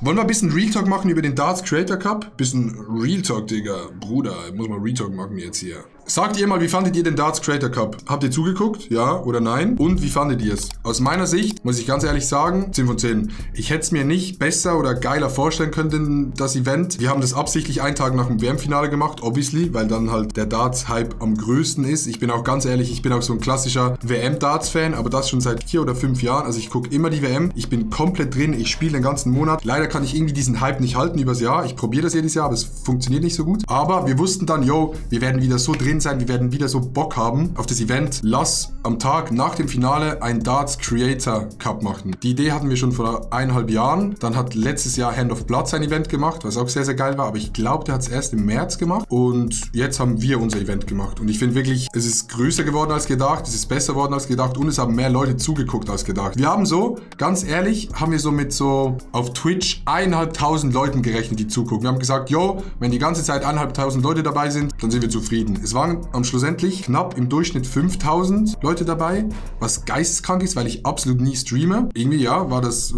Wollen wir ein bisschen Real Talk machen über den Darts Creator Cup? Bisschen Real Talk, Digga. Bruder, ich muss mal Real Talk machen jetzt hier. Sagt ihr mal, wie fandet ihr den Darts Creator Cup? Habt ihr zugeguckt? Ja oder nein? Und wie fandet ihr es? Aus meiner Sicht, muss ich ganz ehrlich sagen, 10 von 10. Ich hätte es mir nicht besser oder geiler vorstellen können, das Event. Wir haben das absichtlich einen Tag nach dem WM-Finale gemacht, obviously, weil dann halt der Darts-Hype am größten ist. Ich bin auch ganz ehrlich, ich bin auch so ein klassischer WM-Darts-Fan, aber das schon seit 4 oder 5 Jahren. Also ich gucke immer die WM, ich bin komplett drin, ich spiele den ganzen Monat. Leider kann ich irgendwie diesen Hype nicht halten übers Jahr. Ich probiere das jedes Jahr, aber es funktioniert nicht so gut. Aber wir wussten dann, yo, wir werden wieder so drin sein, wir werden wieder so Bock haben auf das Event. Lass am Tag nach dem Finale ein Darts Creator Cup machen. Die Idee hatten wir schon vor 1,5 Jahren. Dann hat letztes Jahr Hand of Blood sein Event gemacht, was auch sehr, sehr geil war. Aber ich glaube, der hat es erst im März gemacht. Und jetzt haben wir unser Event gemacht. Und ich finde wirklich, es ist größer geworden als gedacht, es ist besser geworden als gedacht und es haben mehr Leute zugeguckt als gedacht. Wir haben so, ganz ehrlich, haben wir so mit so auf Twitch 1.500 Leuten gerechnet, die zugucken. Wir haben gesagt, yo, wenn die ganze Zeit 1.500 Leute dabei sind, dann sind wir zufrieden. Es waren am schlussendlich knapp im Durchschnitt 5.000 Leute dabei, was geisteskrank ist, weil ich absolut nie streame. Irgendwie, ja, war das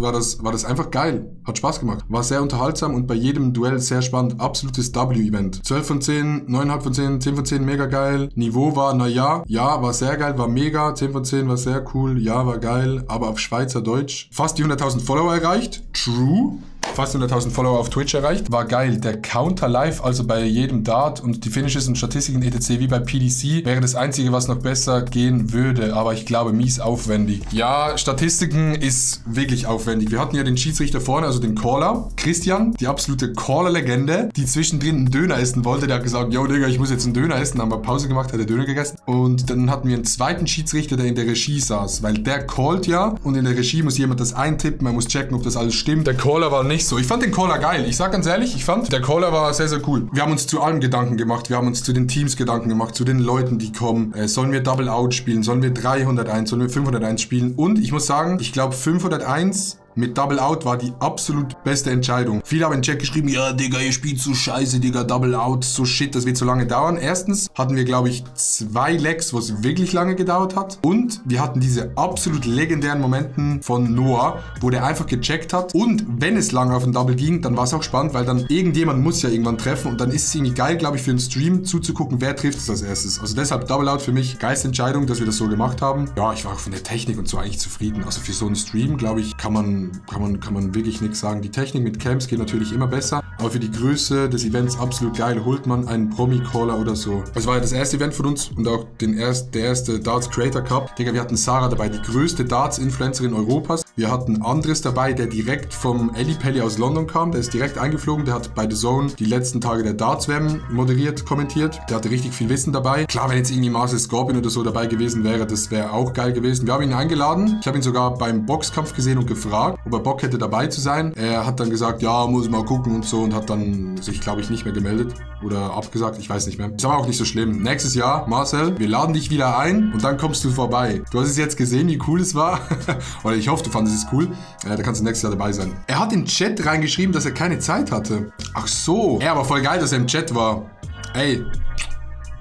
einfach geil. Hat Spaß gemacht. War sehr unterhaltsam und bei jedem Duell sehr spannend. Absolutes W-Event. 12 von 10, 9,5 von 10, 10 von 10, mega geil. Niveau war, naja, ja, war sehr geil, war mega. 10 von 10 war sehr cool, ja, war geil, aber auf Schweizerdeutsch. Fast die 100.000 Follower erreicht. True. Fast 100.000 Follower auf Twitch erreicht. War geil. Der Counter live, also bei jedem Dart und die Finishes und Statistiken etc. wie bei PDC, wäre das Einzige, was noch besser gehen würde. Aber ich glaube, mies aufwendig. Ja, Statistiken ist wirklich aufwendig. Wir hatten ja den Schiedsrichter vorne, also den Caller. Christian, die absolute Caller-Legende, die zwischendrin einen Döner essen wollte. Der hat gesagt, yo Digga, ich muss jetzt einen Döner essen. Dann haben wir Pause gemacht, hat der Döner gegessen. Und dann hatten wir einen zweiten Schiedsrichter, der in der Regie saß. Weil der callt ja und in der Regie muss jemand das eintippen. Man muss checken, ob das alles stimmt. Der Caller war nicht so. Ich fand den Caller geil. Ich sag ganz ehrlich, ich fand, der Caller war sehr, sehr cool. Wir haben uns zu allem Gedanken gemacht. Wir haben uns zu den Teams Gedanken gemacht, zu den Leuten, die kommen. Sollen wir Double Out spielen? Sollen wir 301? Sollen wir 501 spielen? Und ich muss sagen, ich glaube 501 mit Double Out war die absolut beste Entscheidung. Viele haben in den Chat geschrieben, ja Digga, ihr spielt so scheiße, Digga, Double Out, so shit, das wird so lange dauern. Erstens hatten wir, glaube ich, 2 Legs, wo es wirklich lange gedauert hat. Und wir hatten diese absolut legendären Momenten von Noah, wo der einfach gecheckt hat. Und wenn es lange auf den Double ging, dann war es auch spannend, weil dann irgendjemand muss ja irgendwann treffen. Und dann ist es irgendwie geil, glaube ich, für einen Stream zuzugucken, wer trifft es als erstes. Also deshalb Double Out für mich geilste Entscheidung, dass wir das so gemacht haben. Ja, ich war auch von der Technik und so eigentlich zufrieden. Also für so einen Stream, glaube ich, kann man wirklich nichts sagen. Die Technik mit Camps geht natürlich immer besser, aber für die Größe des Events absolut geil. Holt man einen Promi-Caller oder so. Das war ja das erste Event von uns und auch der erste Darts Creator Cup. Digga, wir hatten Sarah dabei, die größte Darts-Influencerin Europas. Wir hatten Andres dabei, der direkt vom Ellipelli aus London kam. Der ist direkt eingeflogen. Der hat bei The Zone die letzten Tage der Darts-WM moderiert, kommentiert. Der hatte richtig viel Wissen dabei. Klar, wenn jetzt irgendwie Marcel Scorpion oder so dabei gewesen wäre, das wäre auch geil gewesen. Wir haben ihn eingeladen. Ich habe ihn sogar beim Boxkampf gesehen und gefragt, ob er Bock hätte dabei zu sein. Er hat dann gesagt, ja, muss mal gucken und so und hat dann sich, glaube ich, nicht mehr gemeldet oder abgesagt, ich weiß nicht mehr. Ist aber auch nicht so schlimm. Nächstes Jahr, Marcel, wir laden dich wieder ein und dann kommst du vorbei. Du hast es jetzt gesehen, wie cool es war. Oder ich hoffe, du fandest es cool. Da kannst du nächstes Jahr dabei sein. Er hat in den Chat reingeschrieben, dass er keine Zeit hatte. Ach so. Ja, aber voll geil, dass er im Chat war. Ey,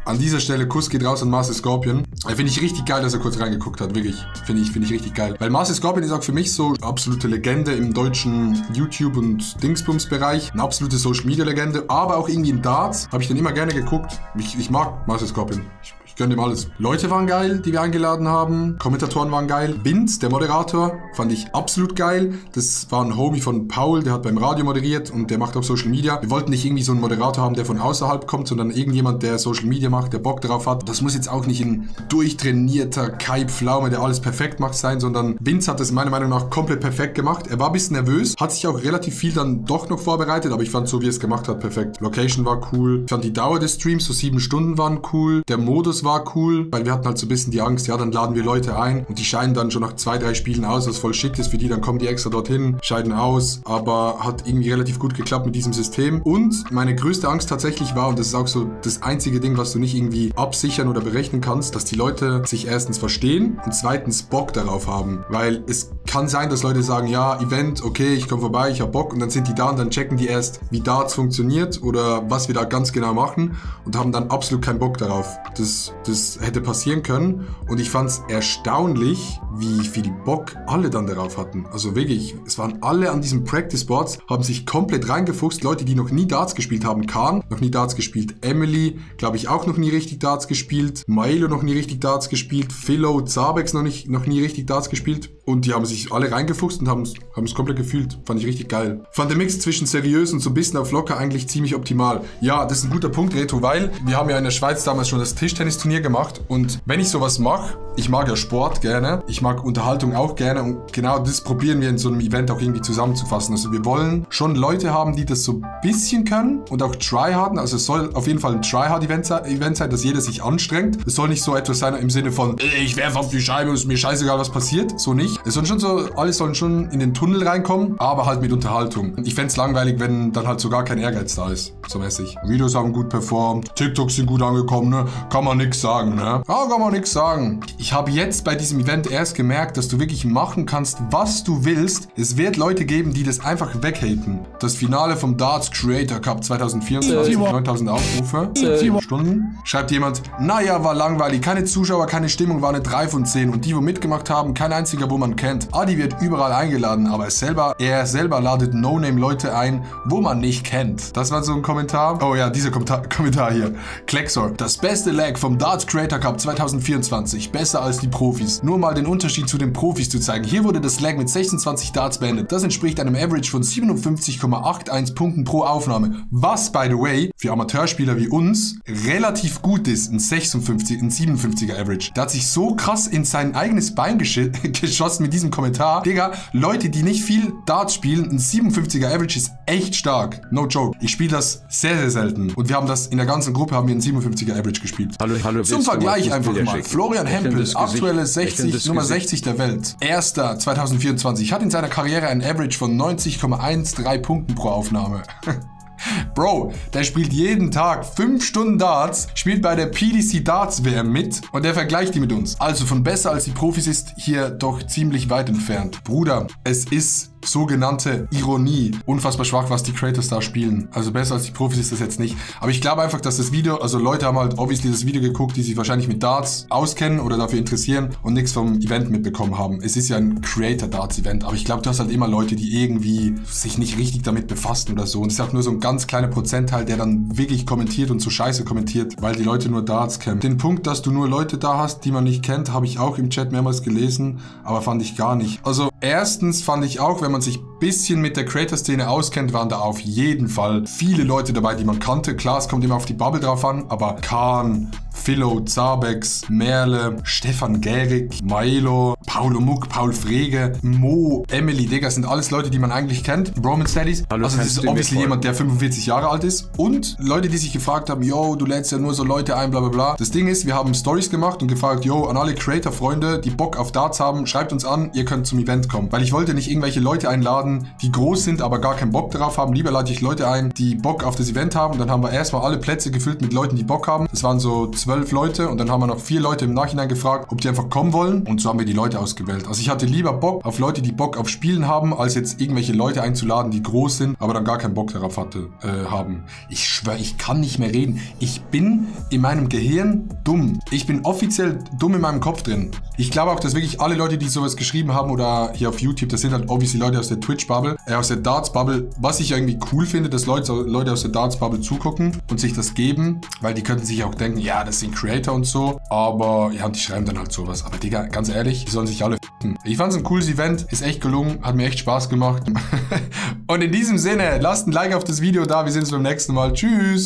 an dieser Stelle Kuss geht raus an Marcel Scorpion. Finde ich richtig geil, dass er kurz reingeguckt hat, wirklich. Finde ich richtig geil. Weil Marcel Scorpion ist auch für mich so absolute Legende im deutschen YouTube- und Dingsbums-Bereich. Eine absolute Social-Media-Legende, aber auch irgendwie in Darts. Habe ich dann immer gerne geguckt. Ich mag Marcel Scorpion. Ich gönne ihm alles. Leute waren geil, die wir eingeladen haben. Kommentatoren waren geil. Vince, der Moderator, fand ich absolut geil. Das war ein Homie von Paul, der hat beim Radio moderiert und der macht auch Social Media. Wir wollten nicht irgendwie so einen Moderator haben, der von außerhalb kommt, sondern irgendjemand, der Social Media macht, der Bock drauf hat. Das muss jetzt auch nicht ein durchtrainierter Kai Pflaume, der alles perfekt macht, sein, sondern Vince hat das meiner Meinung nach komplett perfekt gemacht. Er war ein bisschen nervös, hat sich auch relativ viel dann doch noch vorbereitet, aber ich fand so, wie er es gemacht hat, perfekt. Location war cool. Ich fand die Dauer des Streams, so 7 Stunden waren cool. Der Modus war cool, weil wir hatten halt so ein bisschen die Angst, ja, dann laden wir Leute ein und die scheiden dann schon nach 2, 3 Spielen aus, was voll shit ist für die, dann kommen die extra dorthin, scheiden aus, aber hat irgendwie relativ gut geklappt mit diesem System. Und meine größte Angst tatsächlich war, und das ist auch so das einzige Ding, was du nicht irgendwie absichern oder berechnen kannst, dass die Leute sich erstens verstehen und zweitens Bock darauf haben, weil es kann sein, dass Leute sagen, ja, Event, okay, ich komme vorbei, ich hab Bock und dann sind die da und dann checken die erst, wie Darts funktioniert oder was wir da ganz genau machen und haben dann absolut keinen Bock darauf. Das das hätte passieren können. Und ich fand es erstaunlich, wie viel Bock alle dann darauf hatten. Also wirklich, es waren alle an diesem Practice Boards, haben sich komplett reingefuchst. Leute, die noch nie Darts gespielt haben. Khan, noch nie Darts gespielt. Emily, glaube ich, auch noch nie richtig Darts gespielt. Maelo noch nie richtig Darts gespielt. Philo, Zabex noch nie richtig Darts gespielt. Und die haben sich alle reingefuchst und haben es komplett gefühlt. Fand ich richtig geil. Fand der Mix zwischen seriös und so ein bisschen auf locker eigentlich ziemlich optimal. Ja, das ist ein guter Punkt, Reto, weil wir haben ja in der Schweiz damals schon das Tischtennisturnier gemacht. Und wenn ich sowas mache, ich mag ja Sport gerne, ich mag Unterhaltung auch gerne und genau das probieren wir in so einem Event auch irgendwie zusammenzufassen. Also wir wollen schon Leute haben, die das so ein bisschen können und auch tryharden. Also es soll auf jeden Fall ein Tryhard-Event sein, dass jeder sich anstrengt. Es soll nicht so etwas sein im Sinne von, ich werfe auf die Scheibe und es ist mir scheißegal, was passiert. So nicht. Es sollen schon so, alle sollen schon in den Tunnel reinkommen, aber halt mit Unterhaltung. Ich fände es langweilig, wenn dann halt so gar kein Ehrgeiz da ist. So mäßig. Videos haben gut performt, TikToks sind gut angekommen, ne? Kann man nix sagen, ne? Ja, kann man nix sagen. Ich habe jetzt bei diesem Event erst gemerkt, dass du wirklich machen kannst, was du willst. Es wird Leute geben, die das einfach weghaten. Das Finale vom Darts Creator Cup 2024, 9000 Aufrufe, 7 Stunden. Schreibt jemand, naja, war langweilig, keine Zuschauer, keine Stimmung, war eine 3 von 10. Und die, wo mitgemacht haben, kein einziger, wo man kennt. Adi wird überall eingeladen, aber er selber ladet No-Name-Leute ein, wo man nicht kennt. Das war so ein Kommentar. Oh ja, dieser Kommentar hier. Klexor, das beste Lag vom Darts Creator Cup 2024. Besser als die Profis. Nur mal den Unterschied zu den Profis zu zeigen. Hier wurde das Lag mit 26 Darts beendet. Das entspricht einem Average von 57,81 Punkten pro Aufnahme. Was, by the way, für Amateurspieler wie uns relativ gut ist. Ein 57er Average. Der hat sich so krass in sein eigenes Bein geschossen mit diesem Kommentar. Digga, Leute, die nicht viel Darts spielen, ein 57er Average ist echt stark. No joke. Ich spiele das sehr, sehr selten. Und wir haben das in der ganzen Gruppe haben wir einen 57er Average gespielt. Hallo, zum Vergleich einfach mal. Florian Hempel, aktuelle Nummer 60 der Welt. Erster 2024. Hat in seiner Karriere ein Average von 90,13 Punkten pro Aufnahme. Bro, der spielt jeden Tag 5 Stunden Darts, spielt bei der PDC Darts WM mit und der vergleicht die mit uns. Also von besser als die Profis ist hier doch ziemlich weit entfernt. Bruder, es ist sogenannte Ironie. Unfassbar schwach, was die Creators da spielen. Also besser als die Profis ist das jetzt nicht. Aber ich glaube einfach, dass das Video, also Leute haben halt obviously das Video geguckt, die sich wahrscheinlich mit Darts auskennen oder dafür interessieren und nichts vom Event mitbekommen haben. Es ist ja ein Creator-Darts-Event, aber ich glaube, du hast halt immer Leute, die irgendwie sich nicht richtig damit befassen oder so. Und es ist auch nur so ein ganz kleiner Prozentteil, der dann wirklich kommentiert und so scheiße kommentiert, weil die Leute nur Darts kennen. Den Punkt, dass du nur Leute da hast, die man nicht kennt, habe ich auch im Chat mehrmals gelesen, aber fand ich gar nicht. Also erstens fand ich auch, wenn man sich ein bisschen mit der Creator-Szene auskennt, waren da auf jeden Fall viele Leute dabei, die man kannte. Klar, es kommt immer auf die Bubble drauf an, aber Khan, Philo, Zabex, Merle, Stefan Gehrig, Maelo, Paulo Muck, Paul Frege, Mo, Emily, Digga, sind alles Leute, die man eigentlich kennt. Roman Studies. Also das ist obviously jemand, der 45 Jahre alt ist. Und Leute, die sich gefragt haben, yo, du lädst ja nur so Leute ein, bla bla bla. Das Ding ist, wir haben Stories gemacht und gefragt, yo, an alle Creator-Freunde, die Bock auf Darts haben, schreibt uns an, ihr könnt zum Event kommen. Weil ich wollte nicht irgendwelche Leute einladen, die groß sind, aber gar keinen Bock darauf haben. Lieber lade ich Leute ein, die Bock auf das Event haben. Und dann haben wir erstmal alle Plätze gefüllt mit Leuten, die Bock haben. Das waren so 12 Leute und dann haben wir noch 4 Leute im Nachhinein gefragt, ob die einfach kommen wollen. Und so haben wir die Leute ausgewählt. Also ich hatte lieber Bock auf Leute, die Bock auf Spielen haben, als jetzt irgendwelche Leute einzuladen, die groß sind, aber dann gar keinen Bock darauf haben. Ich schwöre, ich kann nicht mehr reden. Ich bin in meinem Gehirn dumm. Ich bin offiziell dumm in meinem Kopf drin. Ich glaube auch, dass wirklich alle Leute, die sowas geschrieben haben oder hier auf YouTube, das sind halt obviously Leute aus der Twitch-Bubble, aus der Darts-Bubble, was ich irgendwie cool finde, dass Leute aus der Darts-Bubble zugucken und sich das geben, weil die könnten sich auch denken, ja, das sind Creator und so, aber ja, und die schreiben dann halt sowas. Aber Digga, ganz ehrlich, die sollen sich alle f***en. Ich fand es ein cooles Event, ist echt gelungen, hat mir echt Spaß gemacht. Und in diesem Sinne, lasst ein Like auf das Video da, wir sehen uns beim nächsten Mal. Tschüss!